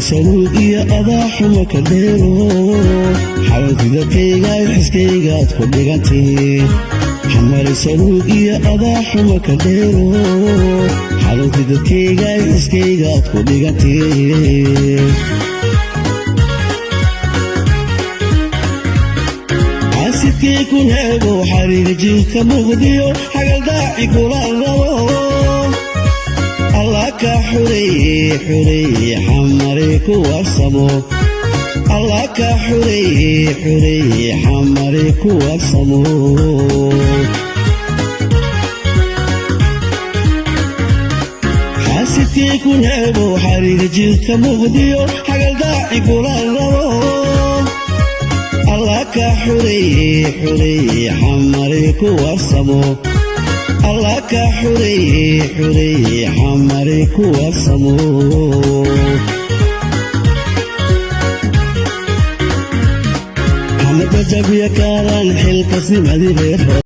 saluugiya adaa xuma ka dheero xawdida kaygaay xiskaygaad ku dhigantay xamari saluugiya adaa xuma ka dheero xawdida kaygaay xiskaygaad ku dhigantay asidkii ku heebo xariir jiilka muqdiyo xagal daaci kula rabo الله كحري حري حمري كواسمو الله كحري حري حمري كواسمو حاسدكي كون هبو حرير جيلك مغديو حقل داعي كولا الربو الله كحري حري حمري كواسمو الله كحري حري حمري كواسمو حمد جبيا كاران حلقة سمدي بيرو